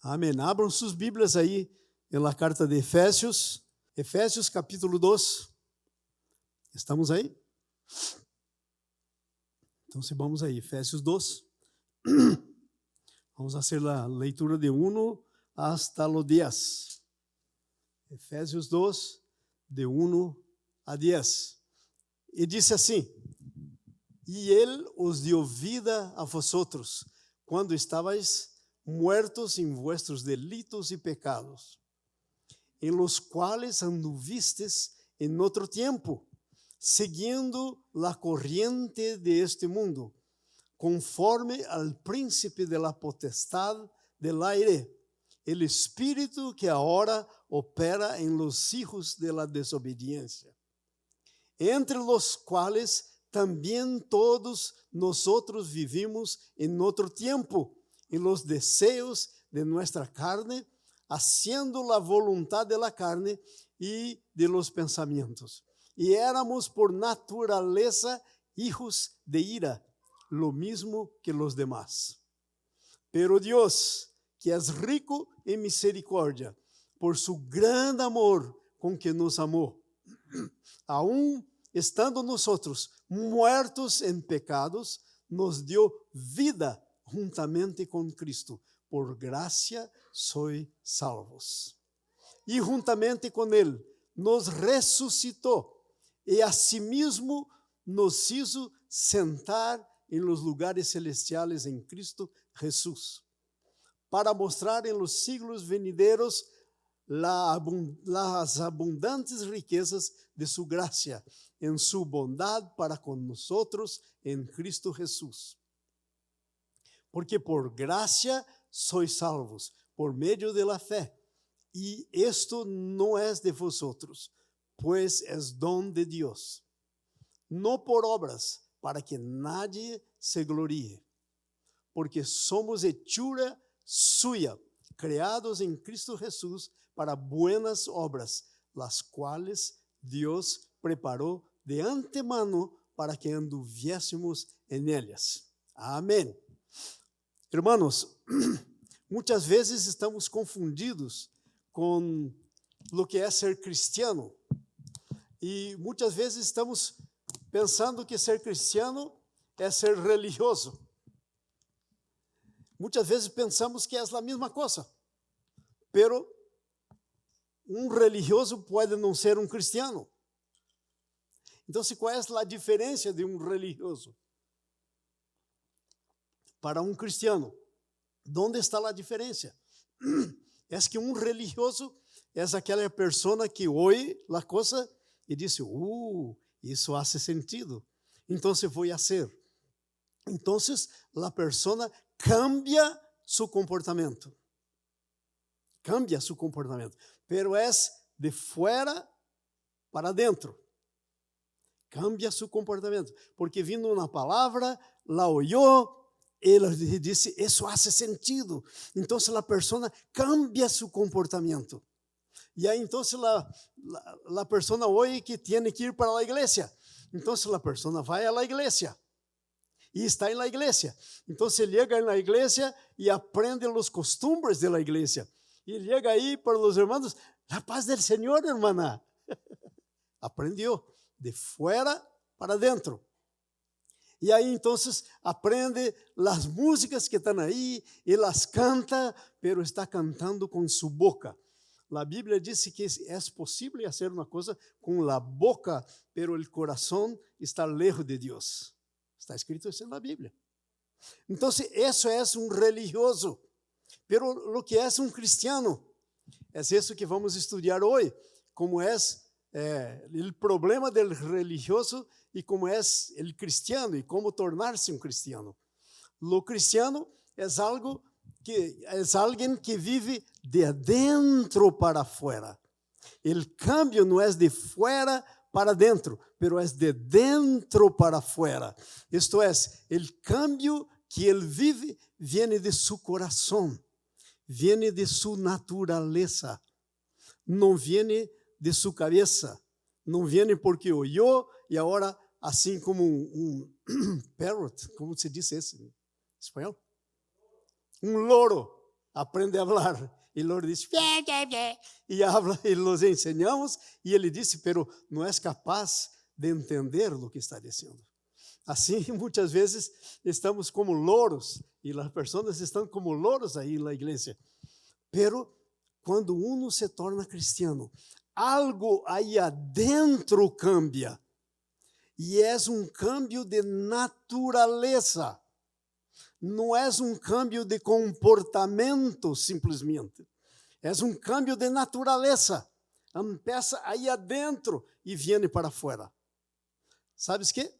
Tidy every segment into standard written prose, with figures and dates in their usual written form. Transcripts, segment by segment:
Amém. Abram suas Bíblias aí na carta de Efésios. Efésios capítulo 2. Estamos aí? Então, se vamos aí, Efésios 2. Vamos fazer a leitura de 1 hasta o 10. Efésios 2, de 1 a 10. E disse assim: E Ele os dio vida a vosotros, quando estabais muertos em vuestros delitos e pecados, em los cuales anduvistes en otro tiempo, siguiendo la corriente de este mundo, conforme al príncipe de la potestad del aire, el espíritu que ahora opera en los hijos de la desobediencia, entre los cuales también todos nosotros vivimos en otro tiempo, en los deseos de nuestra carne, haciendo la voluntad de la carne y de los pensamientos. Y éramos por naturaleza hijos de ira, lo mismo que los demás. Pero Dios, que es rico en misericordia, por su gran amor con que nos amó, aún estando nosotros muertos en pecados, nos dio vida juntamente con Cristo. Por gracia sois salvos. Y juntamente con Él nos resucitó y asimismo nos hizo sentar en los lugares celestiales en Cristo Jesús, para mostrar en los siglos venideros las abundantes riquezas de su gracia, en su bondad para con nosotros en Cristo Jesús. Porque por gracia sois salvos, por medio de la fe. Y esto no es de vosotros, pues es don de Dios, no por obras, para que nadie se gloríe. Porque somos hechura suya, creados en Cristo Jesús para buenas obras, las cuales Dios preparó de antemano para que anduviésemos en ellas. Amén. Hermanos, muitas vezes estamos confundidos com o que é ser cristiano. E muitas vezes estamos pensando que ser cristiano é ser religioso. Muitas vezes pensamos que é a mesma coisa. Pero religioso pode não ser cristiano. Então, qual é a diferença de religioso para cristiano? ¿Dónde está a diferença? É que religioso é aquela pessoa que ouve a coisa e diz: isso faz sentido, então vou fazer. Então, a pessoa cambia seu comportamento. Cambia seu comportamento, pero é de fora para dentro. Cambia seu comportamento, porque vindo uma palavra, la oyó, ele disse: isso faz sentido. Então, a pessoa cambia seu comportamento. E aí, então, a pessoa ouve que tem que ir para a igreja. Então, a pessoa vai à igreja e está na igreja. Então, chega na igreja e aprende os costumes da igreja. E chega aí para os irmãos: a paz do Senhor, irmã. Aprendeu de fora para dentro. E aí, então, aprende as músicas que estão aí e las canta, pero está cantando com sua boca. A Bíblia diz que é possível fazer uma coisa com a boca, pero o coração está lejos de Deus. Está escrito isso na Bíblia. Então, isso é religioso. Pero o que é cristiano? É isso que vamos estudar hoje, como é o problema do religioso e como é o cristiano e como tornar-se cristiano. O cristiano é algo que alguém que vive de dentro para fora. O cambio não é de fora para dentro, pero é de dentro para fora. Isto é, o cambio que ele vive viene de seu coração, viene de sua natureza, não viene de sua cabeça, não viene porque oyó e agora, assim como parrot, como se diz isso em espanhol? Loro. aprende a falar. E Lourdes disse, e habla, e nos ensinamos, e ele disse, pero não és capaz de entender o que está dizendo. Assim, muitas vezes, estamos como louros, e as pessoas estão como louros aí na igreja. Pero, quando uno se torna cristiano, algo aí adentro cambia. E é cambio de natureza. Não é cambio de comportamento, simplesmente. É cambio de natureza. Empieza aí adentro e vem para fora. ¿Sabes quê?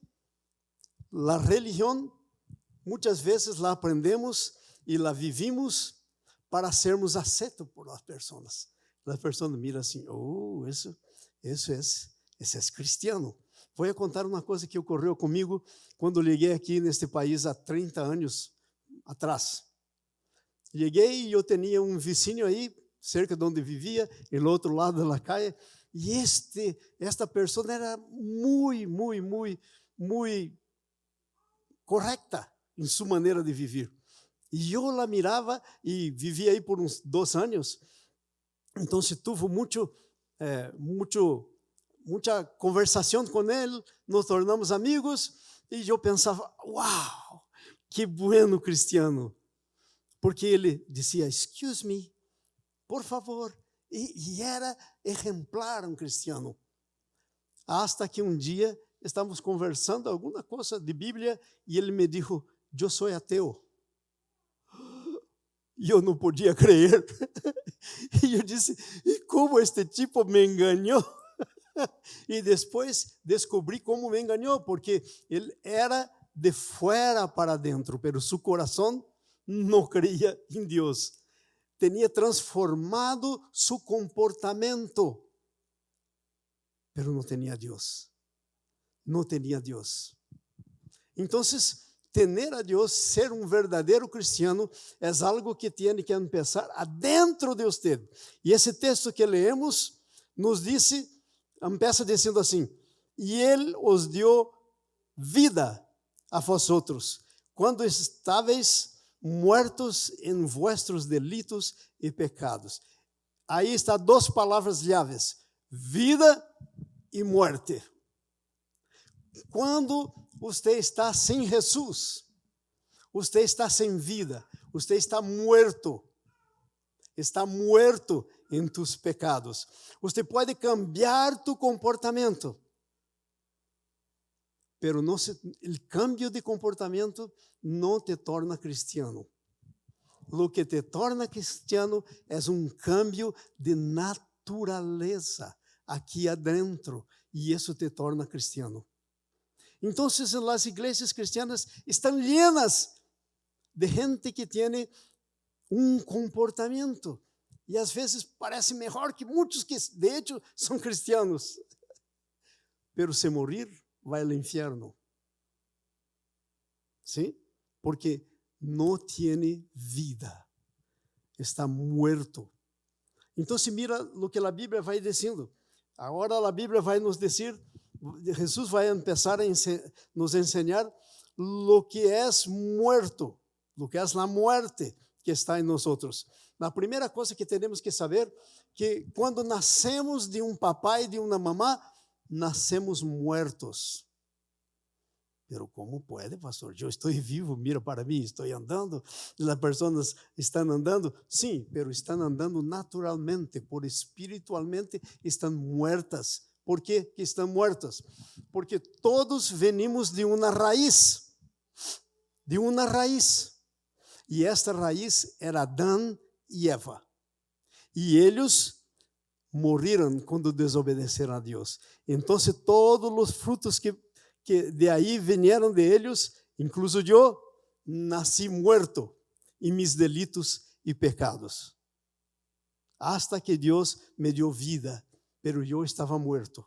A religião, muitas vezes la aprendemos e la vivimos para sermos aceitos por as pessoas. As pessoas miram assim, isso é cristiano. Vou contar uma coisa que ocorreu comigo quando cheguei aqui neste país há 30 anos atrás. Cheguei e eu tinha um vizinho aí, cerca de onde vivia, no outro lado da calle, e esta pessoa era muito correta em sua maneira de viver. E eu la mirava e vivia aí por uns 2 anos. Então, tive muita conversação com ele, nos tornamos amigos, e eu pensava, uau, que bueno cristiano. Porque ele dizia, excuse me, por favor, e era exemplar um cristiano. Hasta que um dia estávamos conversando alguma coisa de Bíblia, e ele me disse, eu sou ateu. E eu não podia crer. E eu disse, e como este tipo me enganou? E depois descobri como me enganou, porque ele era de fora para dentro, pero seu coração não cria em Deus. Tinha transformado seu comportamento, pero não tinha Deus. Não tinha Deus. Então, tener a Deus, ser um verdadeiro cristiano, é algo que tem que começar adentro de você. E esse texto que leemos nos disse, começa dizendo assim, e Ele os deu vida a vosotros, quando estáveis muertos em vuestros delitos e pecados. Aí está 2 palavras-chave, vida e morte. Quando você está sem Jesus, você está sem vida, você está muerto em tus pecados. Você pode cambiar tu comportamento, pero o cambio de comportamento não te torna cristiano. O que te torna cristiano é um cambio de natureza aqui adentro, e isso te torna cristiano. Então, as igrejas cristianas estão llenas de gente que tem um comportamento, e às vezes parece melhor que muitos que, de hecho, são cristianos. Pero se morrer, vai ao inferno. ¿Sí? Porque não tem vida. Está muerto. Então, mira o que a Bíblia vai dizendo. Agora a Bíblia vai nos dizer, Jesus vai começar a nos ensinar o que é muerto, o que é a muerte que está em nós. A primeira coisa que temos que saber, que quando nascemos de um papai e de uma mamá, nascemos muertos. Pero como pode, pastor? Eu estou vivo, mira para mim, estou andando, as pessoas estão andando. Sim, pero estão andando naturalmente, por espiritualmente estão muertas. Por que estão muertas? Porque todos venimos de uma raiz. De uma raiz. E esta raiz era Adão e Eva. E eles morreram quando desobedeceram a Deus. Então, todos os frutos que de aí vieram de eles, incluso eu, nasci muerto em mis delitos e pecados. Hasta que Deus me deu vida, pero eu estava muerto.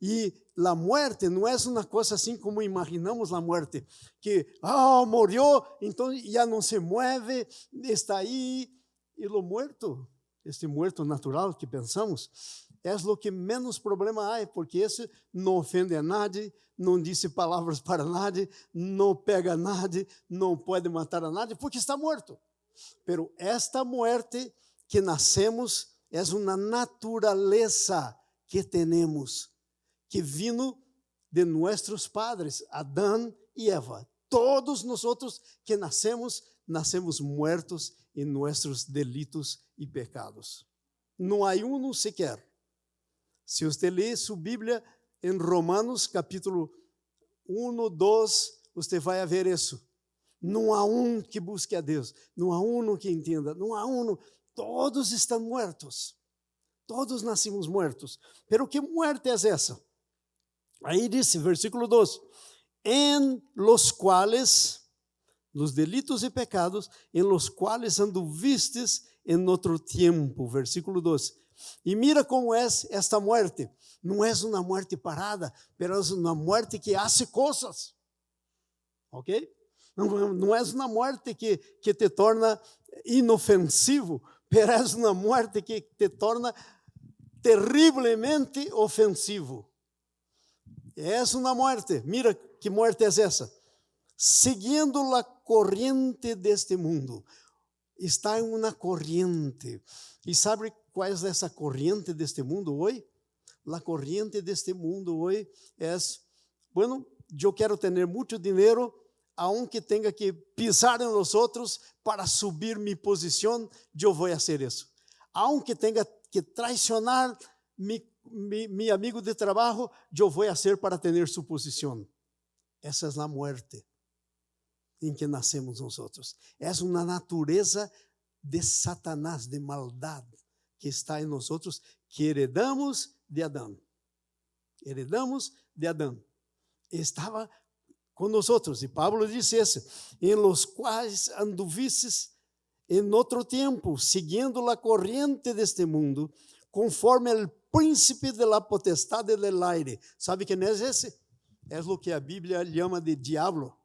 E a muerte não é uma coisa assim como imaginamos a muerte, que morreu, então já não se mueve, está aí. E o muerto, este muerto natural que pensamos, é o que menos problema há, porque esse não ofende a nadie, não disse palavras para nadie, não pega a nadie, não pode matar a nadie, porque está morto. Pero esta muerte que nacemos é uma natureza que temos, que vino de nossos padres, Adão e Eva. Todos nós que nascemos muertos em nossos delitos e pecados. Não há um sequer. Se você lê sua Bíblia em Romanos, capítulo 1, 2, você vai ver isso. Não há um que busque a Deus, não há um que entenda, não há um. Todos estão mortos. Todos nascemos muertos. Pero que muerte é essa? Aí diz, versículo 2: em los cuales, los delitos e pecados, en los cuales anduvistes en otro tiempo. Versículo 2. E mira como é esta muerte. Não é uma muerte parada, pero é uma muerte que hace coisas. Ok? Não é uma muerte que te torna inofensivo, pero é uma muerte que te torna terrivelmente ofensivo. É uma muerte. Mira que muerte é essa. Seguindo a corrente deste mundo. Está em uma corrente. E sabe qual é essa corrente deste mundo hoje? A corrente deste mundo hoje é, bueno, eu quero ter muito dinheiro, aunque tenha que pisar em los outros para subir minha posição, eu vou fazer isso. Aunque tenha que traicionar mi amigo de trabalho, eu vou fazer para ter sua posição. Essa é a muerte em que nascemos nós. É uma natureza de Satanás, de maldade, que está em nós, que heredamos de Adão. Heredamos de Adão. Estava com nós. E Pablo disse isso: em los quais anduvistes em outro tempo, seguindo a corrente deste mundo, conforme o príncipe de la potestade del aire. ¿Sabe quem é esse? É o que a Bíblia chama de diabo.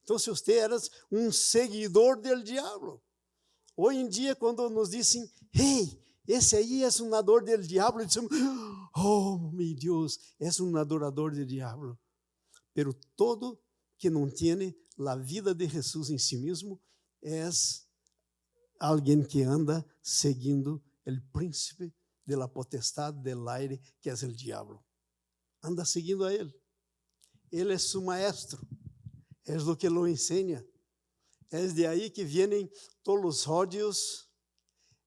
Então, se você era um seguidor del diabo, hoje em dia, quando nos dizem, hey, esse aí é um adorador del diabo, dizemos, oh, meu Deus, é um adorador del diabo. Pero todo que não tem a vida de Jesus em si mesmo é alguém que anda seguindo o príncipe de la potestad del aire, que é o diabo. Anda seguindo a ele. Ele é seu maestro. É o que lo ensina. É de aí que vêm todos os ódios.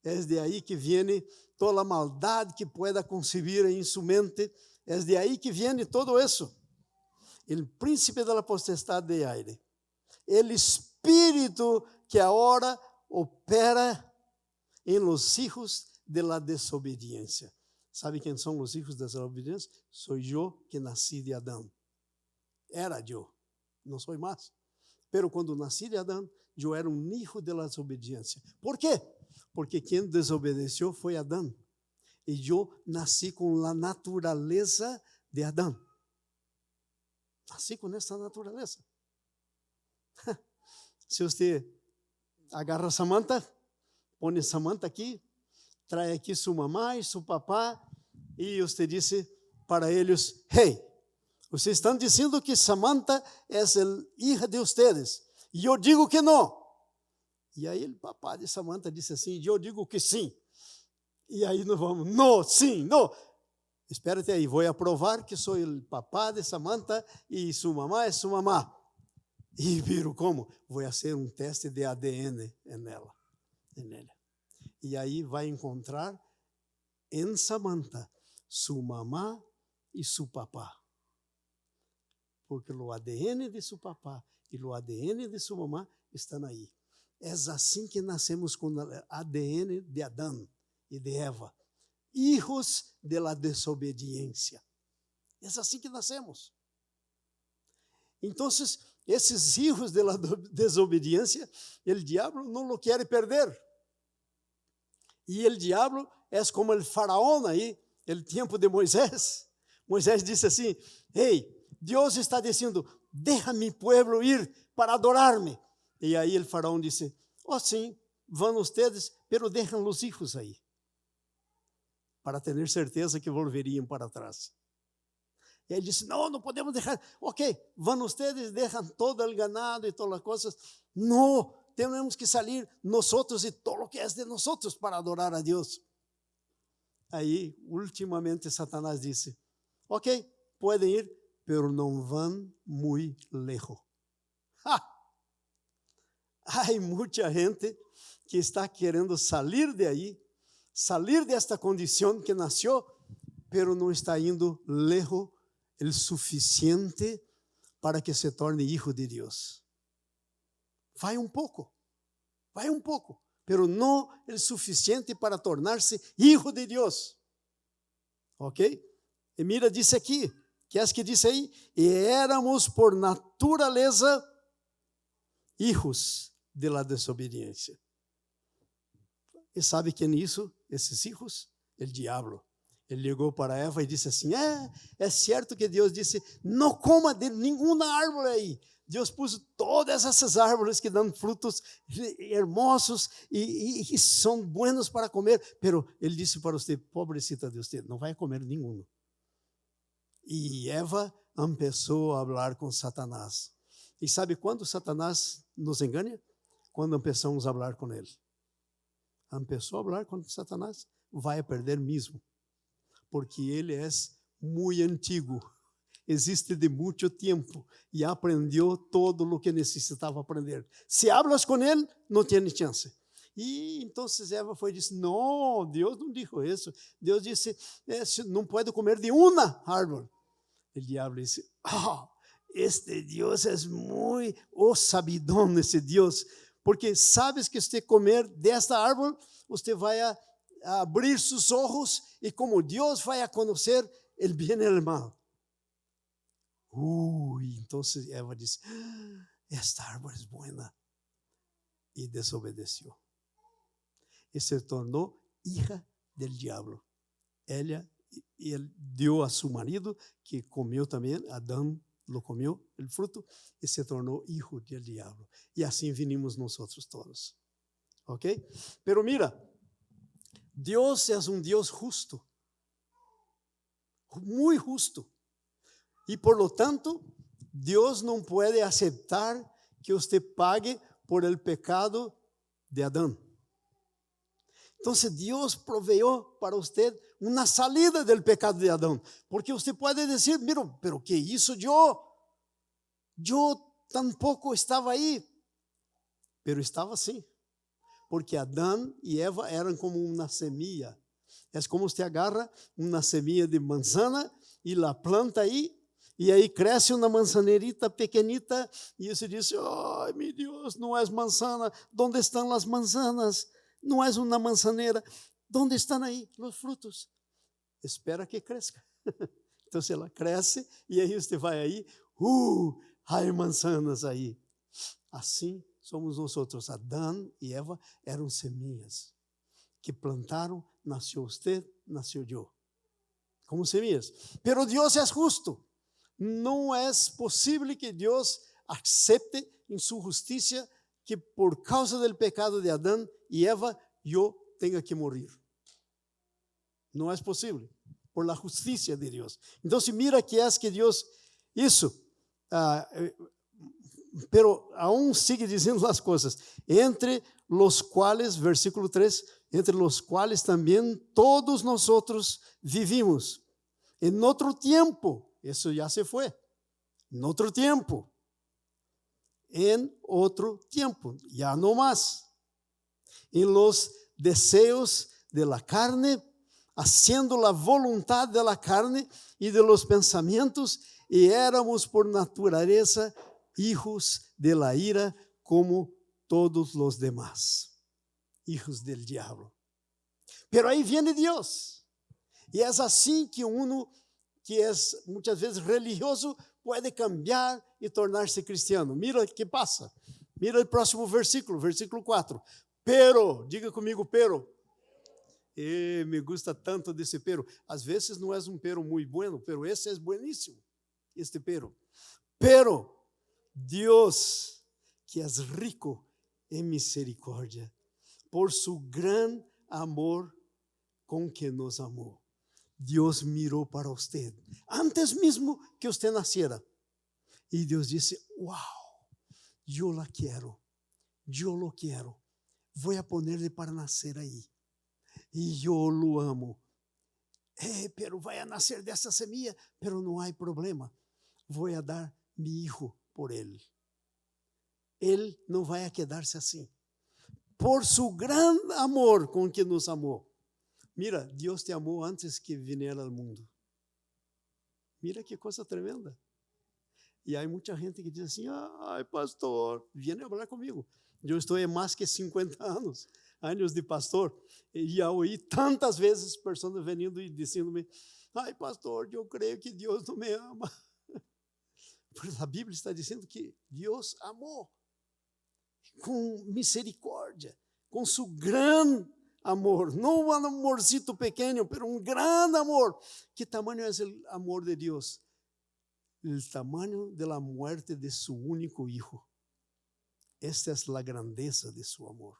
É de aí que vem toda a maldade que pueda concebir em sua mente. É de aí que vem todo isso. O príncipe de la potestad del aire. O espírito que agora opera em los hijos de la desobediencia. ¿Sabe quién son los hijos de la desobediencia? Soy yo que nací de Adán. Era yo, no soy más. Pero cuando nací de Adán, yo era un hijo de la desobediencia. ¿Por qué? Porque quien desobedeció fue Adán. Y yo nací con la naturaleza de Adán. Nací con esta naturaleza. Se você agarra Samantha, põe Samantha aqui, traz aqui sua mamãe, seu papá, e você disse para eles, hey, vocês estão dizendo que Samantha é a hija de vocês, e eu digo que não. E aí o papá de Samantha disse assim, eu digo que sim. E aí nós vamos, não, sim, não. Espérate aí, vou aprovar que sou o papá de Samantha e sua mamá é sua mamá. E viram como? Vou fazer um teste de ADN nela. E aí vai encontrar em Samantha sua mamá e seu papá. Porque o ADN de seu papá e o ADN de sua mamá estão aí. É assim que nascemos com o ADN de Adão e de Eva. Hijos de la desobediencia. É assim que nascemos. Então, esses hijos de la desobediencia, o diabo não lo quer perder. E o diabo é como o faraó aí, no tempo de Moisés. Moisés disse assim, hey, Deus está dizendo, deja mi pueblo ir para adorar-me. E aí o faraó disse, oh sim, vão ustedes, pero deixam os hijos aí. Para ter certeza que volveriam para trás. E ele disse, não podemos deixar. Ok, vão ustedes, deixam todo o ganado e todas as coisas. Não, temos que salir nosotros y todo lo que es de nosotros para adorar a Dios. Aí, ultimamente, Satanás disse, ok, podem ir, pero não vão muito lejos. Há muita gente que está querendo sair de aí, sair desta condição que nasceu, pero não está indo lejos o suficiente para que se torne hijo de Deus. Vai um pouco, pero não o suficiente para tornar-se hijo de Deus. Ok? E mira, diz aqui, que é que diz aí? E éramos por natureza hijos de la desobediência. E sabe quem é isso? Esses hijos? O diabo. Ele chegou para Eva e disse assim, é certo que Deus disse, não coma de nenhuma árvore aí. Deus pôs todas essas árvores que dão frutos hermosos e são buenos para comer, pero ele disse para você, pobrecita de você, não vai comer nenhum. E Eva começou a falar com Satanás. E sabe quando Satanás nos engana? Quando começamos a falar com ele. Começou a falar com Satanás, vai perder mesmo. Porque ele é muito antigo, existe de muito tempo e aprendeu todo o que necessitava aprender. Se hablas com ele, não tem chance. E então Eva foi e disse, não, Deus não disse isso. Deus disse, não pode comer de uma árvore. O diabo disse, este Deus é muito sabidão esse Deus, porque sabes que se comer desta árvore, você vai a abrir seus olhos e como Deus vai a conhecer o bem e o mal. Então Eva disse, esta árvore é boa. E desobedeceu. E se tornou hija del diablo. Ela deu a seu marido, que comeu também, Adão lo comeu, o fruto, e se tornou hijo del diablo. E assim vinimos nós todos. Ok? Pero mira, Deus é Deus justo, muito justo. E por lo tanto, Deus não pode aceitar que você pague por el pecado de Adão. Então, Deus proveu para você uma salida del pecado de Adão. Porque você pode dizer, mira, pero que isso eu tampouco estava aí. Pero estava assim. Porque Adão e Eva eram como uma semilla. É como você agarra uma semilla de manzana e la planta aí, e aí cresce uma manzanerita pequenita, e você diz, ai meu Deus, não é manzana, onde estão as manzanas? Não é uma manzaneira, onde estão aí os frutos? Espera que cresça. Então ela cresce, e aí você vai aí, há manzanas aí. Assim somos nós outros. Adão e Eva eram semillas que plantaram, nasceu você, nasceu eu. Como semillas. Pero Deus é justo. Não é possível que Deus accepte em sua justiça que por causa do pecado de Adão e Eva eu tenha que morrer. Não é possível. Por la justiça de Deus. Então, se mira que é que Deus isso. Pero aún sigue dizendo as coisas, entre los cuales, versículo 3, entre los cuales também todos nosotros vivimos, en otro tiempo, eso ya se fue, en otro tiempo, ya no más, en los deseos de la carne, haciendo la voluntad de la carne y de los pensamientos, y éramos por naturaleza hijos de la ira como todos los demás, hijos del diablo. Pero aí viene Deus, e é assim que uno que é muitas vezes religioso pode cambiar e tornar-se cristiano. Mira o que passa, mira o próximo versículo, versículo 4. Pero, diga comigo, pero. Me gusta tanto desse pero. Às vezes não é pero muito bueno, pero esse é bueníssimo, este pero. Pero Deus, que é rico em misericórdia, por su gran amor com que nos amou. Deus mirou para você, antes mesmo que você nasciera. E Deus disse, uau, eu la quero, yo lo quiero, voy a ponerle para nacer ahí, y yo lo amo. Pero vai a nacer dessa semilla, pero não há problema, vou a dar mi hijo por ele. Ele não vai a quedar-se assim. Por su gran amor com que nos amou. Mira, Deus te amou antes que viniera ao mundo. Mira que coisa tremenda. E há muita gente que diz assim, ai pastor, viene a falar comigo. Eu estou há mais que 50 anos de pastor, e já ouvi tantas vezes pessoas vindo e dizendo-me, ai pastor, eu creio que Deus não me ama. Porque a Bíblia está dizendo que Deus amou com misericórdia, com seu grande amor, não um amorcito pequeno, mas grande amor. Que tamanho é o amor de Deus? O tamanho da muerte de su único hijo. Esta é a grandeza de su amor.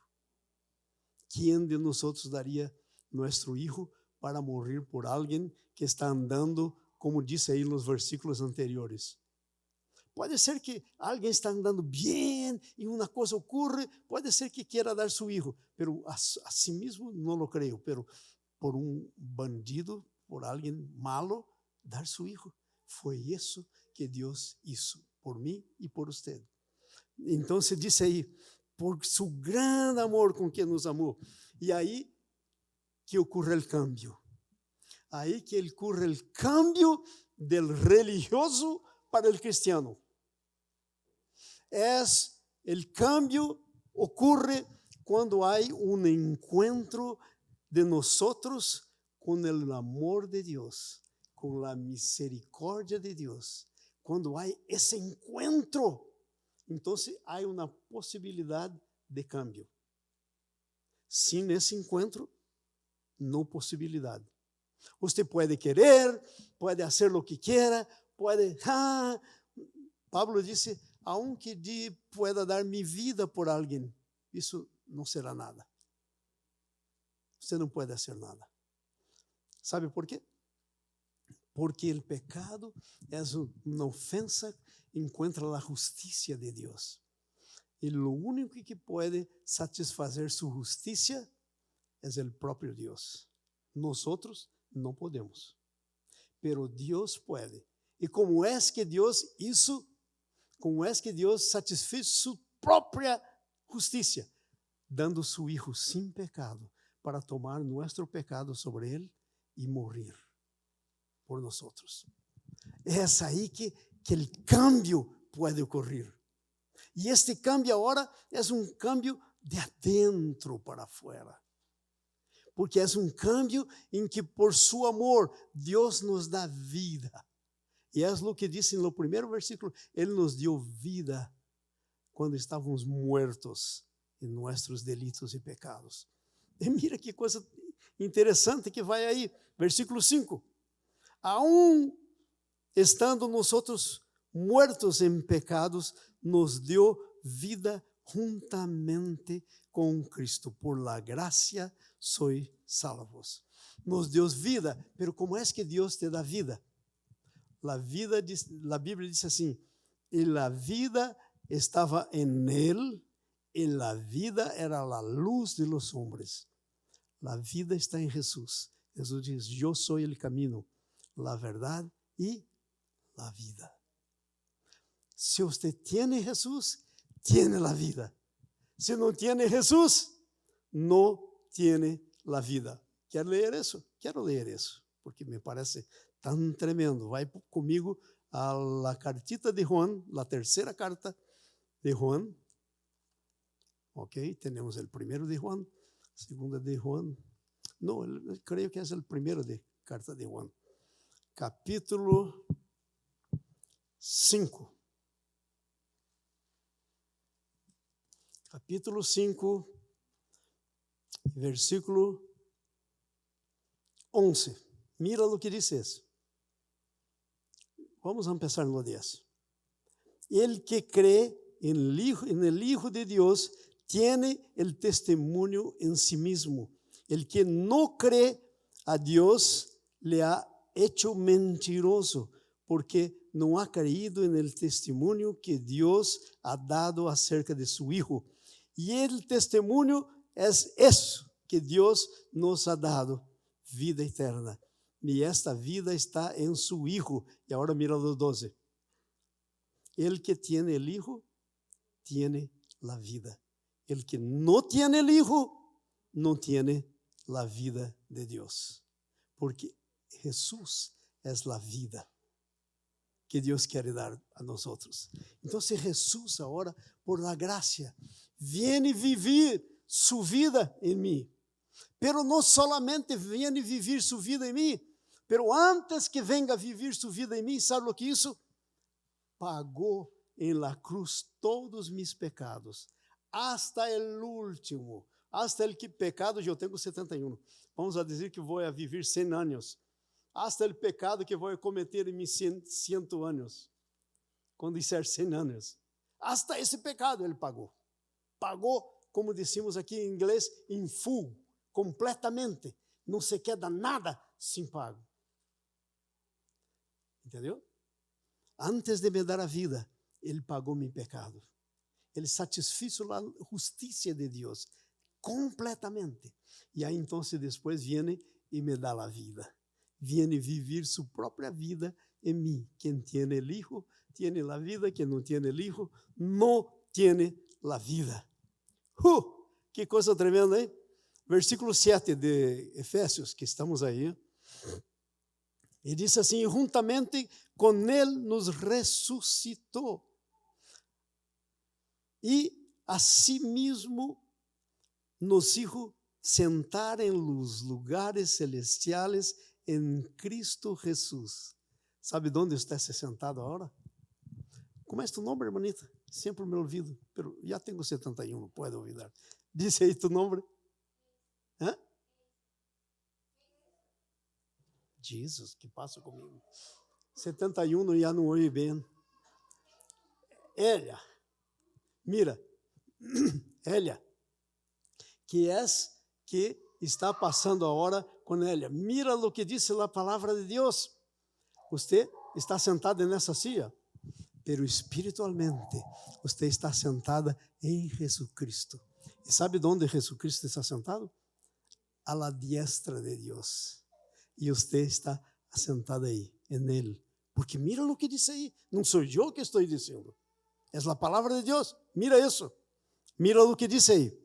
¿Quién de nosotros daría nuestro hijo para morir por alguien que está andando, como dice ahí en los versículos anteriores? Puede ser que alguien está andando bien y una cosa ocurre, puede ser que quiera dar su hijo, pero a sí mismo no lo creo, pero por un bandido, por alguien malo, dar su hijo. Fue eso que Dios hizo por mí y por usted. Entonces dice ahí, por su gran amor con que nos amó. Y ahí que ocurre el cambio. Ahí que ocurre el cambio del religioso para el cristiano. El cambio ocurre cuando hay un encuentro de nosotros con el amor de Dios, con la misericordia de Dios. Cuando hay ese encuentro, entonces hay una posibilidad de cambio. Sin ese encuentro, no posibilidad. Usted puede querer, puede hacer lo que quiera, puede... Pablo dice, aunque pueda dar mi vida por alguien, eso no será nada. Usted no puede hacer nada. ¿Sabe por qué? Porque el pecado es una ofensa encuentra a justiça de Deus. E o único que pode satisfazer sua justiça é o próprio Deus. Nós não podemos, pero Deus pode. E como é que Deus hizo? Como é que Deus satisfez sua própria justiça? Dando seu Hijo sem pecado para tomar nosso pecado sobre ele e morrer por nós. É aí que el cambio puede ocurrir. Y este cambio ahora es un cambio de adentro para afuera. Porque es un cambio en que por su amor Dios nos da vida. Y es lo que dice en el primer versículo, Él nos dio vida cuando estábamos muertos en nuestros delitos y pecados. Y mira qué cosa interesante que vai aí, versículo 5. Aún estando nosotros muertos en pecados, nos dio vida juntamente con Cristo. Por la gracia sois salvos. Nos dio vida, pero ¿cómo es que Dios te da vida? La Biblia dice así, y la vida estaba en Él, y la vida era la luz de los hombres. La vida está en Jesús. Jesús dice, yo soy el camino, la verdad y la vida. Si usted tiene Jesús, tiene la vida. Si no tiene Jesús, no tiene la vida. ¿Quiere leer eso? Quiero leer eso, porque me parece tan tremendo. Vai comigo a la cartita de Juan, la tercera carta de Juan. Ok, tenemos el primero de Juan, segunda de Juan. No, creo que es el primero de carta de Juan. Capítulo 5. Capítulo 5, versículo 11. Mira lo que dice eso. Vamos a empezar no 10. El que cree en el Hijo de Dios tiene el testimonio en sí mismo. El que no cree a Dios le ha hecho mentiroso, porque no ha creído en el testimonio que Dios ha dado acerca de su Hijo. E o testemunho é isso, que Deus nos ha dado, vida eterna. E esta vida está em su Hijo. E agora mira los 12. El que tiene el Hijo, tiene la vida. El que no tiene el Hijo, no tiene la vida de Dios. Porque Jesús es la vida que Deus quer dar a nós. Então, Jesus agora, por la gracia, viene vivir su vida em mim. Pero não solamente viene vivir su vida em mim, pero antes que venga vivir su vida em mim, sabe o que isso? Pagou em la cruz todos mis pecados, hasta el último, hasta el que pecado, eu tenho 71, vamos a dizer que vou a viver 100 anos, hasta el pecado que vou cometer em mis 100 anos, quando disser 100 anos, hasta esse pecado ele pagou, como decimos aqui em inglês, in full, completamente, não se queda nada sem pago, entendeu? Antes de me dar a vida, ele pagou meu pecado. Ele satisfez a justiça de Deus completamente. E aí, então, depois viene e me dá a vida. Viene viver sua própria vida em mim. Quem tem o Hijo, tem a vida. Quem não tem o Hijo, não tem a vida. Que coisa tremenda, hein? Versículo 7 de Efésios, que estamos aí. E diz assim: juntamente com ele nos ressuscitou. E asimismo nos hizo sentar em los lugares celestiales em Cristo Jesus. ¿Sabe onde está sentado agora? Como é tu nome, hermanita? Sempre me olvido, pero já tenho 71, não puedo olvidar. Dice aí tu nome. ¿Ah? Jesus, que passa comigo? 71 já não ouvi bem. Ela, mira, ela, que está passando agora com ela. Mira o que diz a palavra de Deus. Você está sentada nessa silla, pero espiritualmente, você está sentada em Jesucristo. E sabe onde Jesucristo está sentado? A la diestra de Deus. E você está sentada aí, em Ele. Porque mira o que diz aí. Não sou eu que estou dizendo. É a palavra de Deus. Mira isso. Mira o que diz aí.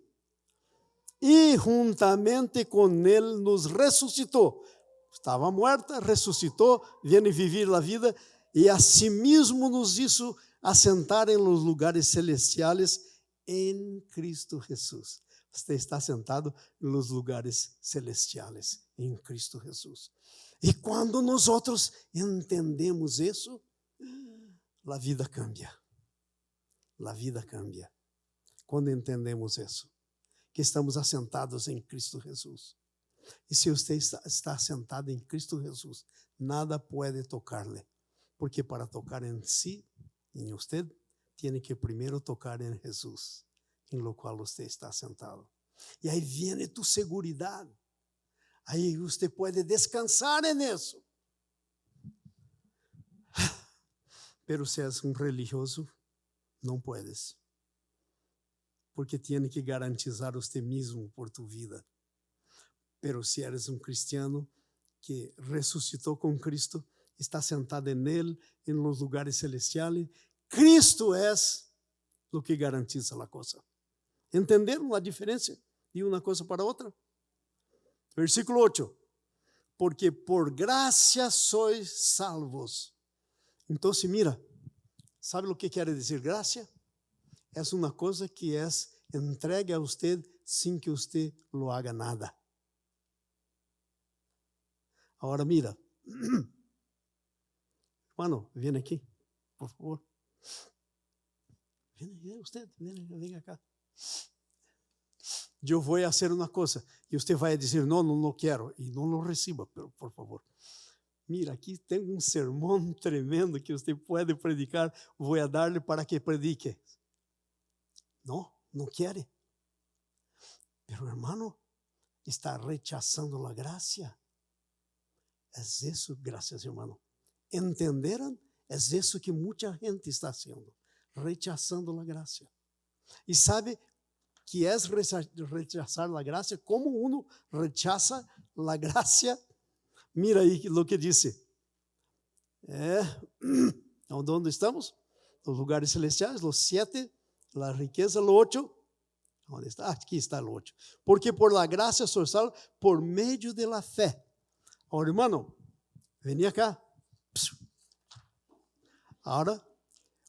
E juntamente com Ele nos ressuscitou. Estava morta, ressuscitou, viene viver a vida. E asimismo nos hizo assentar em los lugares celestiales em Cristo Jesus. Você está sentado nos lugares celestiales em Cristo Jesus. E quando nós entendemos isso, a vida cambia. A vida cambia. Quando entendemos isso, que estamos assentados em Cristo Jesus. E se você está assentado em Cristo Jesus, nada pode tocar-lhe. Porque para tocar em si, em você, tem que primeiro tocar em Jesus, em lo qual você está sentado. E aí vem tu seguridade. Aí você pode descansar nisso. Pero se és um religioso, não puedes. Porque tem que garantizar você mesmo por tu vida. Pero se eres um cristiano que ressuscitou com Cristo, está sentado en Él, en los lugares celestiales. Cristo es lo que garantiza la cosa. ¿Entenderon la diferencia de una cosa para otra? Versículo 8. Porque por gracia sois salvos. Entonces, mira, ¿sabe lo que quiere decir gracia? Es una cosa que es entregue a usted sin que usted lo haga nada. Ahora mira. Mano, vem aqui, por favor. Vem acá. Eu vou fazer uma coisa e você vai dizer, não quero, e não lo receba, por favor. Mira, aqui tem um sermão tremendo que você pode predicar, vou dar-lhe para que predique. Não quer. Pero hermano, está rechazando a graça. É isso, graças, irmão. ¿Entenderam? É isso que muita gente está fazendo, rechazando a graça. E sabe, que es rechazar la gracia, como uno rechaza la gracia. Mira aí lo que dice. ¿Dónde estamos? Los lugares celestiales, los 7, la riqueza, lo 8. ¿Dónde está? Aquí está el 8. Porque por la gracia soy salvo por medio de la fe. Ahora, hermano, vení acá. Ahora,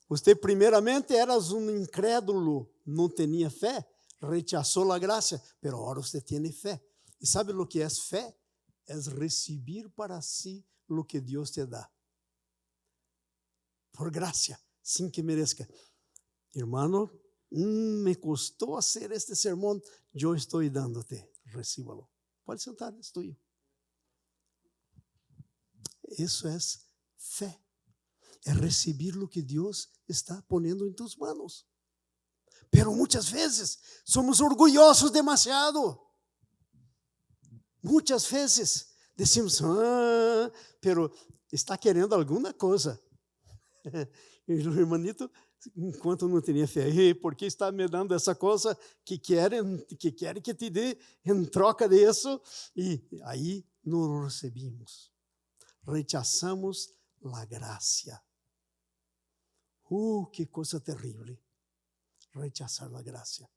usted primeramente era un incrédulo, no tenía fe, rechazó la gracia, pero ahora usted tiene fe. ¿Y sabe lo que es fe? Es recibir para sí lo que Dios te da. Por gracia, sin que merezca. Hermano, me costó hacer este sermón, yo estoy dándote, recíbalo. Puede sentar, es tuyo. Eso es fe. Es recibir lo que Dios está poniendo en tus manos. Pero muchas veces somos orgullosos demasiado. Muchas veces decimos, pero está querendo alguma coisa. E o hermanito, enquanto não tinha fé, por que está me dando essa coisa que quer que te dê em troca disso? E aí não recebemos. Rechazamos a graça. Que coisa terrível. Rechazar a graça.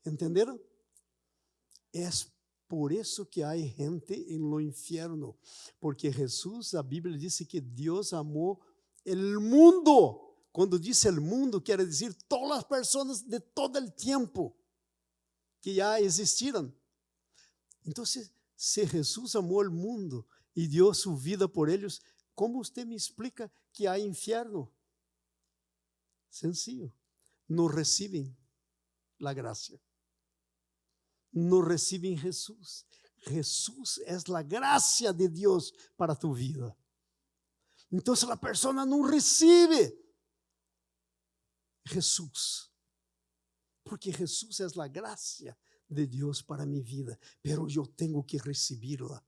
¿Entenderam? É por isso que há gente em lo infierno. Porque Jesus, a Bíblia diz que Deus amou o mundo. Quando diz o mundo, quer dizer todas as pessoas de todo o tempo que já existiram. Então, se Jesus amou o mundo e deu sua vida por eles, como você me explica que há inferno? Sencillo. No recibem a graça. No recibem Jesus. Jesus é a graça de Deus para tu vida. Então, a pessoa não recebe Jesus, porque Jesus é a graça de Deus para minha vida, pero eu tenho que recebê-la,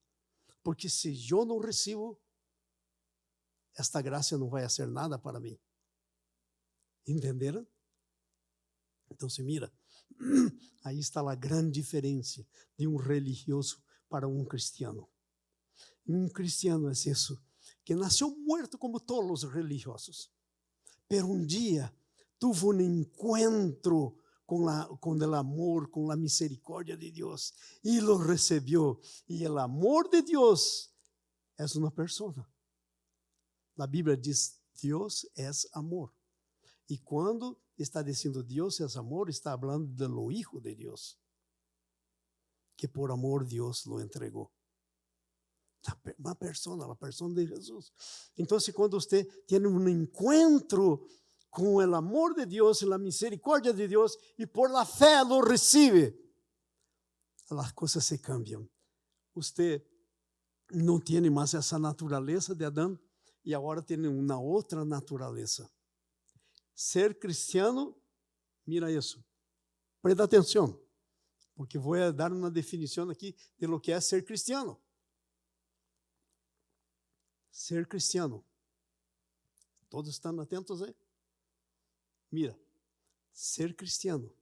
porque se eu não recebo, esta graça não vai fazer nada para mim. Entenderam? Então, mira, aí está a grande diferença de religioso para cristiano. Cristiano é isso, que nasceu morto como todos os religiosos, pero dia tuvo um encontro com o amor, com a misericórdia de Deus, e lo recebeu. E o amor de Deus é uma pessoa. A Bíblia diz: Deus é amor. E quando está dizendo Deus é amor, está falando do Hijo de Deus, que por amor Deus lo entregou. Uma pessoa, a pessoa de Jesus. Então, quando você tem encontro com o amor de Deus e a misericórdia de Deus, e por la fé lo recebe, as coisas se cambiam. Você não tem mais essa natureza de Adão, e agora tem uma outra natureza. Ser cristiano, mira isso, presta atenção, porque vou dar uma definição aqui de lo que é ser cristiano. Ser cristiano, todos estão atentos aí? Mira, ser cristiano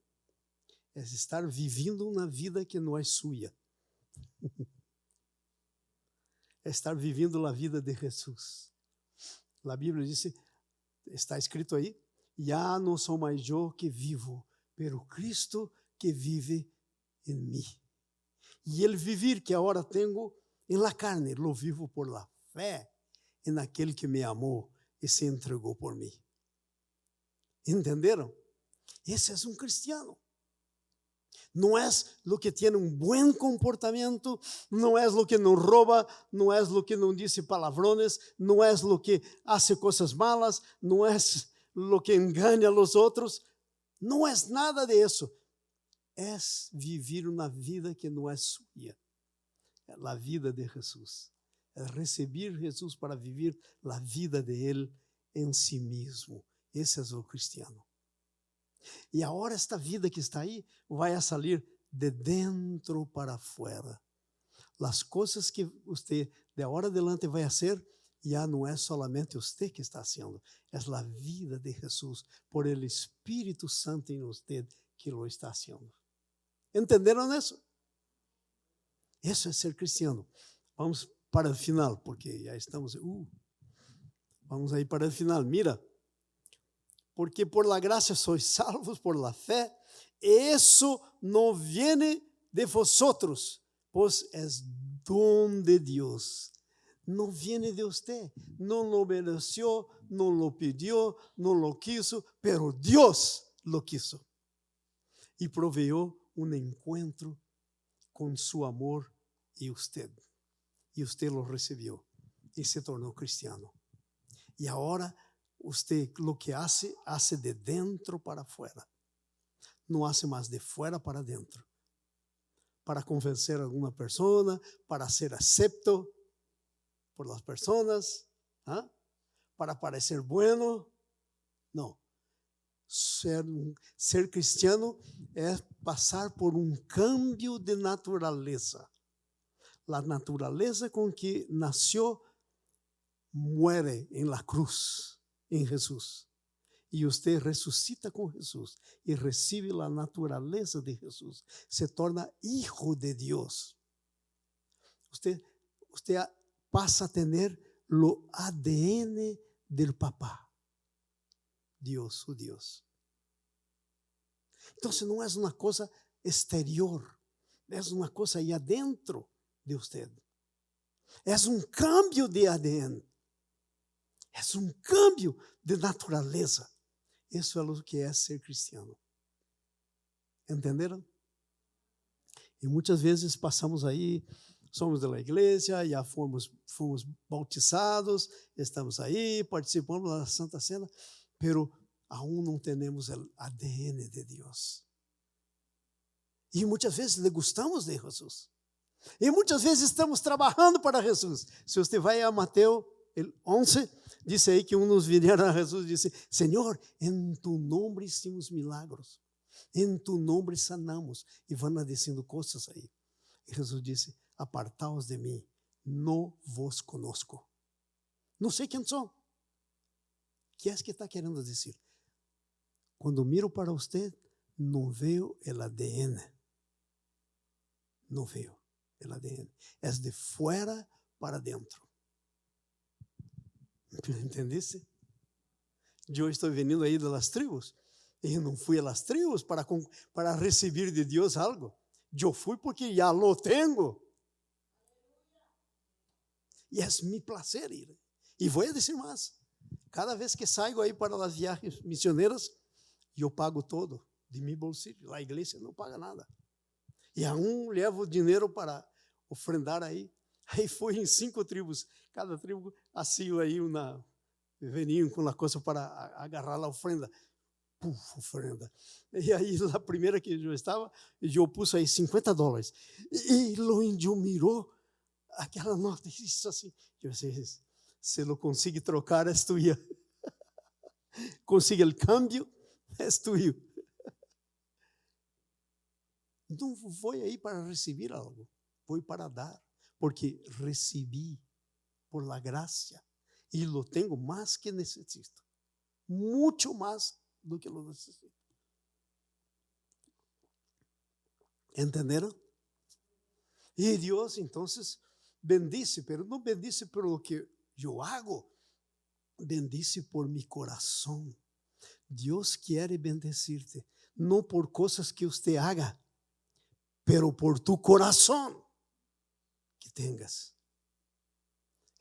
é estar vivendo uma vida que não é sua. É estar vivendo a vida de Jesus. A Bíblia diz, está escrito aí, já não sou mais eu que vivo, pero Cristo que vive em mim. E ele vivir que agora tenho em la carne, lo vivo por la fé em aquele que me amou e se entregou por mim. Entenderam? Esse é cristiano. Não é o que tem bom comportamento, não é o que não rouba, não é o que não diz palavrões, não é o que hace coisas malas, não é o que engana a los outros. Não é nada disso. É viver uma vida que não é sua. É a vida de Jesus. É receber Jesus para viver a vida de Ele em si mesmo. Esse é o cristiano. E agora esta vida que está aí vai sair de dentro para fora. As coisas que você de agora adelante vai fazer, já não é solamente você que está fazendo, é a vida de Jesus por el Espírito Santo em você que lo está haciendo. ¿Entenderon eso? Eso es ser cristiano. Vamos para el final, porque ya estamos. Vamos a ir para el final. Mira, porque por la gracia sois salvos por la fe. Eso no viene de vosotros, pues es don de Dios. No viene de usted. No lo mereció, no lo pidió, no lo quiso, pero Dios lo quiso. Y proveyó un encuentro con su amor y usted. Y usted lo recibió y se tornó cristiano. Y ahora usted lo que hace de dentro para afuera. No hace más de fuera para adentro. Para convencer a alguna persona, para ser acepto por las personas, ¿ah? Para parecer bueno. No. Ser cristiano es pasar por un cambio de naturaleza. La naturaleza con que nació muere en la cruz, en Jesús. Y usted resucita con Jesús y recibe la naturaleza de Jesús. Se torna hijo de Dios. Usted pasa a tener lo ADN del papá. Dios, su Dios. Entonces no es una cosa exterior, es una cosa ahí adentro de usted. Es un cambio de ADN. Es un cambio de naturaleza. Eso es lo que es ser cristiano. ¿Entenderam? Y muchas veces pasamos ahí, somos de la iglesia, ya fomos bautizados, estamos ahí, participamos de la Santa Cena, pero aún no tenemos el ADN de Dios. Y muchas veces le gustamos de Jesús. Y muchas veces estamos trabajando para Jesús. Si usted va a Mateo el 11, dice ahí que unos vinieron a Jesús y dice: Señor, en tu nombre hicimos milagros, en tu nombre sanamos. Y van diciendo cosas ahí. Y Jesús dice: apartaos de mí, no vos conozco. No sé quién son. ¿Qué es que está queriendo decir? Cuando miro para usted, no veo el ADN. No veo el ADN. Es de fuera para adentro. ¿Entendiste? Yo estoy veniendo ahí de las tribus. Y no fui a las tribus para recibir de Dios algo. Yo fui porque ya lo tengo. Y es mi placer ir. Y voy a decir más. Cada vez que salgo ahí para las viajes misioneras, yo pago todo de mi bolsillo. La iglesia no paga nada. E aún levo dinheiro para ofrendar aí. Aí foi em 5 tribos. Cada tribo assim aí veniam com uma coisa para agarrar a ofrenda. Ofrenda. E aí a primeira que eu estava, eu pus aí $50. E o índio mirou aquela nota e disse assim: eu disse, se lo consigo trocar, é tuya. Consiga o câmbio, é tuyo. Não vou aí para receber algo, vou para dar, porque recebi por la gracia e lo tenho mais que necessito, muito mais do que lo necessito. ¿Entenderam? E Deus então bendice, pero não bendice por lo que eu hago, bendice por mi coração. Deus quer bendecirte, não por coisas que você haga, pero por tu corazón que tengas.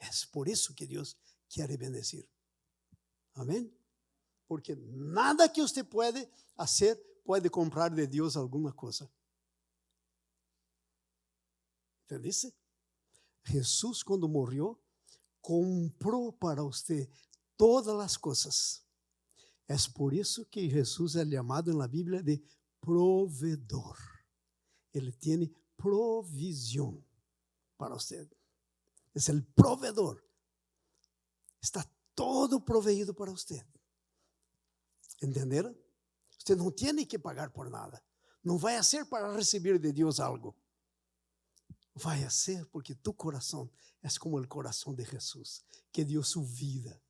Es por eso que Dios quiere bendecir. Amén. Porque nada que usted puede hacer puede comprar de Dios alguna cosa. ¿Entendiste? Jesús cuando murió compró para usted todas las cosas. Es por eso que Jesús es llamado en la Biblia de proveedor. Ele tiene provisión para usted. Es el proveedor. Está todo proveído para usted. ¿Entenderam? Usted no tiene que pagar por nada. No vai a ser para recibir de Dios algo. Vai a ser porque tu corazón es como el corazón de Jesús, que dio su vida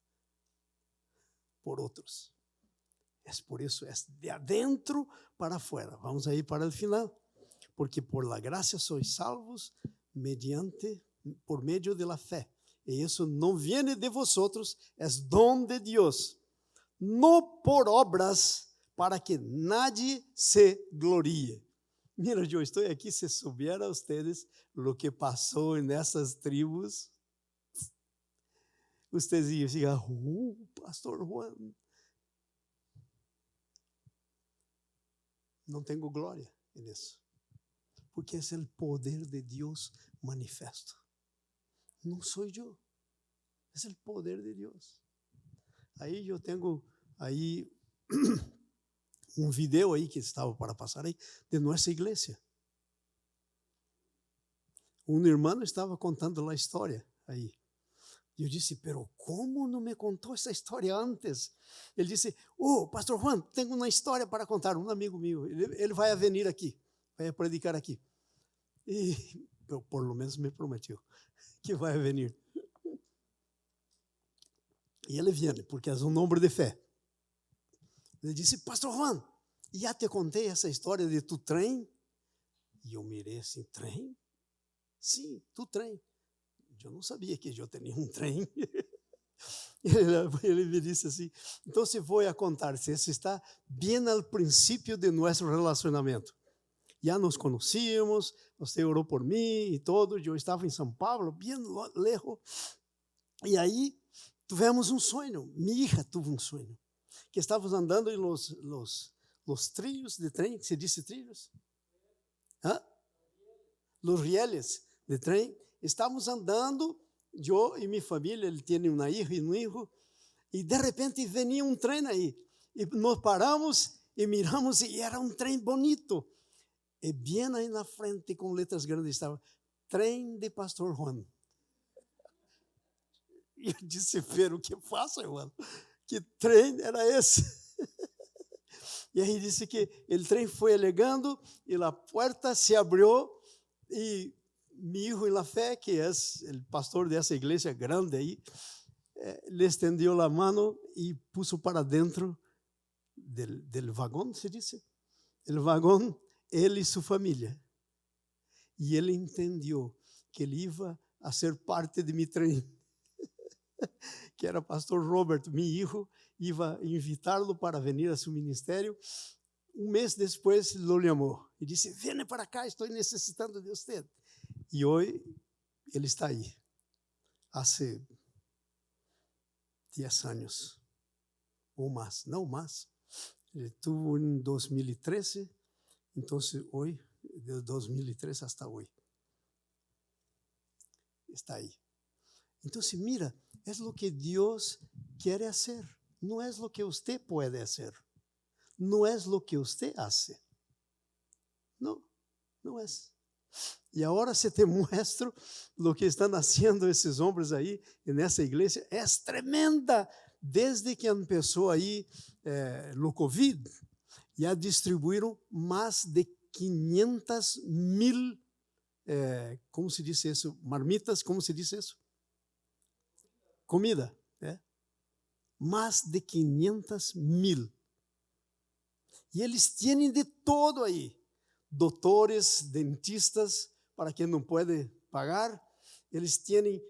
por otros. É por isso, é de adentro para afuera. Vamos aí para o final. Porque por la gracia sois salvos por medio de la fe. E isso não viene de vosotros, é dom de Deus. Não por obras, para que nadie se glorie. Mira, eu estou aqui, se souberam vocês o que passou nessas tribos, vocês iam ficar, pastor Juan, não tenho glória nisso, porque é o poder de Deus manifesto. Não sou eu, é o poder de Deus. Aí eu tenho aí um vídeo aí que estava para passar aí de nossa igreja. Um irmão estava contando a história aí. E eu disse, pero como não me contou essa história antes? Ele disse, pastor Juan, tenho uma história para contar. Um amigo meu, ele vai vir aqui, vai predicar aqui. E por lo menos me prometeu que vai vir. E ele vem, porque é um homem de fé. Ele disse, pastor Juan, já te contei essa história de tu trem? E eu mirei assim, trem? Sim, tu trem. Eu não sabia que eu tinha um trem. Ele me disse assim, então se vou a contar, se esse está bem ao princípio de nosso relacionamento. Já nos conhecíamos, você orou por mim e todo, eu estava em São Paulo, bem lejos. E aí tivemos um sonho, minha hija teve um sonho, que estávamos andando em los trilhos de trem, se diz trilhos? Los rieles de trem. Estávamos andando, eu e minha família, ele tinha uma hija e um filho, e de repente venia um trem aí. E nos paramos e miramos, e era um trem bonito. E bem aí na frente, com letras grandes, estava trem de pastor Juan. E eu disse, pero o que faço, Juan? Que trem era esse? E aí disse que o trem foi elegando, e a porta se abriu, e mi hijo en la fe, que es el pastor de esa iglesia grande ahí, le extendió la mano y puso para dentro del vagón, se dice, el vagón, él y su familia. Y él entendió que él iba a ser parte de mi tren, que era pastor Robert, mi hijo, iba a invitarlo para venir a su ministerio. Un mes después lo llamó y dice, viene para acá, estoy necesitando de usted. E hoje ele está aí, há 10 anos, ou mais, não mais. Ele tuvo em 2013, então hoje, de 2013 até hoje, está aí. Então, mira, é o que Deus quer fazer, não é o que você pode fazer, não é o que você faz. Não, não é. E agora se te muestro o que estão fazendo esses homens aí nessa igreja. É tremenda. Desde que começou aí o Covid, já distribuíram mais de 500,000, como se diz isso? Marmitas, como se diz isso? Comida. Mais de 500,000. E eles têm de todo aí. Doutores, dentistas, para quem não pode pagar, eles têm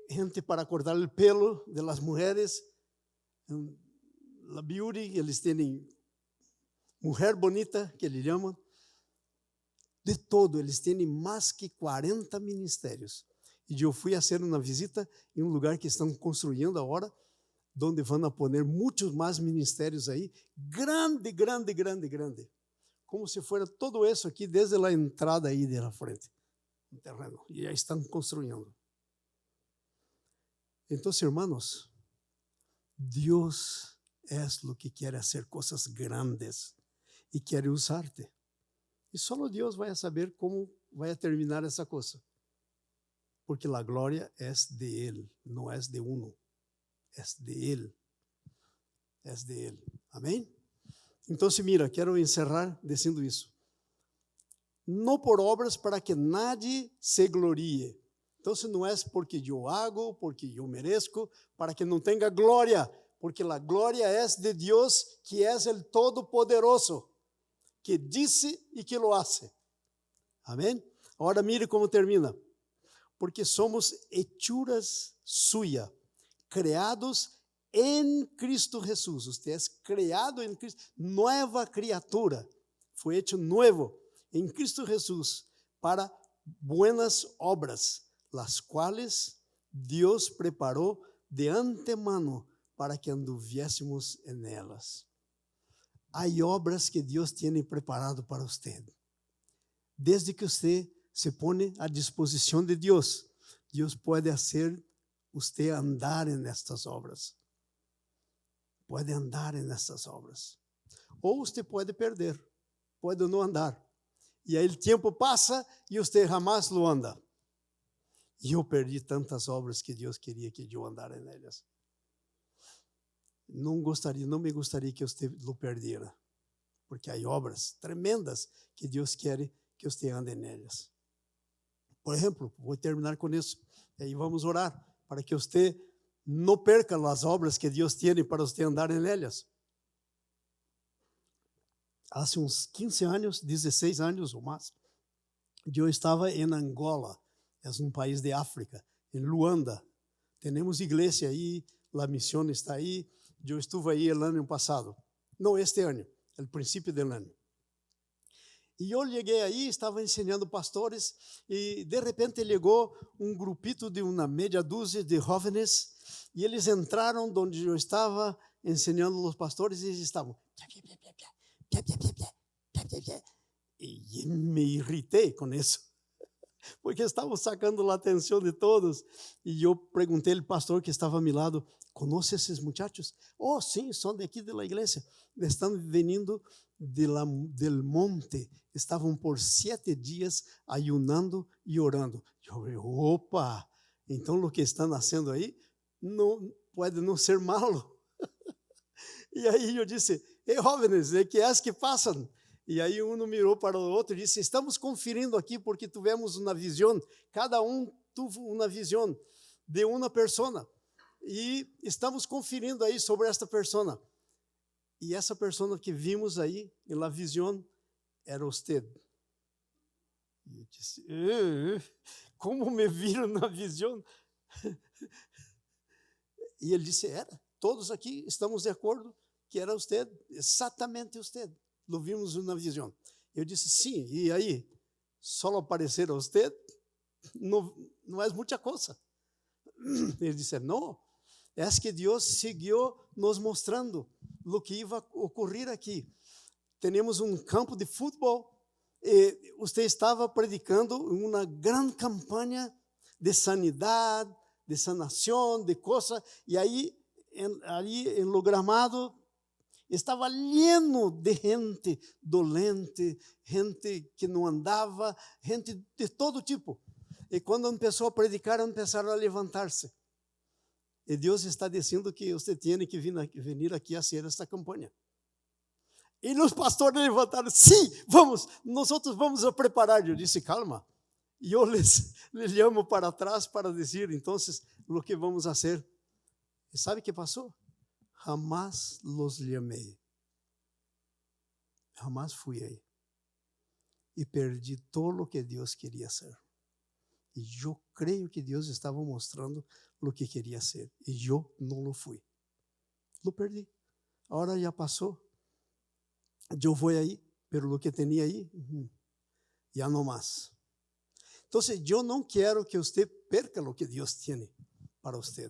gente para cortar o pelo de las mulheres, la beauty, eles têm mulher bonita, que eles chamam, de todo, eles têm mais que 40 ministérios. E eu fui a fazer uma visita em um lugar que estão construindo agora, onde vão a poner muitos mais ministérios aí, grande, grande, grande, grande. Como se fosse todo isso aqui, desde a entrada aí de la frente, no terreno, e já estão construindo. Então, irmãos, Deus é o que quer fazer coisas grandes e quer usar-te. E só Deus vai saber como vai terminar essa coisa. Porque a glória é de Ele, não é de uno, é de Ele. É de Ele. Amém? Então, mira, quero encerrar dizendo isso. Não por obras para que nadie se glorie. Então, não é porque eu hago, porque eu mereço, para que não tenha glória, porque a glória é de Deus, que é o Todo-Poderoso, que disse e que lo hace. Amém? Agora mire como termina. Porque somos hechuras suya, criados em Cristo Jesus. Usted é criado em Cristo, nova criatura. Foi hecho nuevo em Cristo Jesus para buenas obras, las cuales Deus preparou de antemano para que anduviésemos en elas. Há obras que Deus tem preparado para usted. Desde que usted se põe à disposição de Deus, Deus pode fazer usted andar en estas obras. Pode andar en estas obras. Ou usted pode perder, pode não andar. E aí o tempo passa e usted jamás lo anda. E eu perdi tantas obras que Deus queria que eu andara nelas. Não me gostaria que você lo perdera, porque há obras tremendas que Deus quer que você ande nelas. Por exemplo, vou terminar com isso, e aí vamos orar para que você não perca as obras que Deus tem para você andar nelas. Há uns 15 anos, 16 anos ou mais, eu estava em Angola, é um país de África, em Luanda. Temos igreja aí, a missão está aí. Eu estive aí o ano passado, não este ano, o princípio do ano. E eu cheguei aí, estava ensinando pastores, e de repente chegou um grupito de uma meia dúzia de jovens, e eles entraram onde eu estava ensinando os pastores, e eles estavam... E me irritei com isso, porque estavam sacando a atenção de todos. E eu perguntei ao pastor que estava a meu lado: ¿conoce esses muchachos? Oh, sim, são daqui da igreja. Estão vindo del monte. Estavam por 7 dias ayunando e orando. Eu falei: opa, então o que estão fazendo aí não pode não ser malo. E aí eu disse: jovens, que é que passam? E aí um mirou para o outro e disse: estamos conferindo aqui porque tivemos uma visão, cada um teve uma visão de uma pessoa, e estamos conferindo aí sobre esta pessoa. E essa pessoa que vimos aí, na visão, era você. E eu disse: como me viram na visão? E ele disse: era, todos aqui estamos de acordo que era você, exatamente você. Lo vimos na visão. Eu disse: sim, e aí? Só aparecer a você não é muita coisa. Ele disse: não, é que Deus seguiu nos mostrando o que ia ocorrer aqui. Temos um campo de futebol, e você estava predicando uma grande campanha de sanidade, de sanação, de coisas, e aí, ali em lo gramado, estava lleno de gente dolente, gente que não andava, gente de todo tipo. E quando começou a predicar, começaram a levantar-se. E Deus está dizendo que você tem que vir aqui a fazer esta campanha. E os pastores levantaram: sim, vamos, nós vamos a preparar. Eu disse: calma. E eu les chamo para trás para dizer: então, o que vamos fazer? E sabe o que passou? Jamás los llamei. Jamás fui aí. E perdi todo o que Deus queria ser. E eu creio que Deus estava mostrando o que queria ser. E eu não lo fui. Lo perdi. Agora já passou. Eu vou aí, pelo que tinha aí, já não mais. Então, eu não quero que você perca o que Deus tem para você.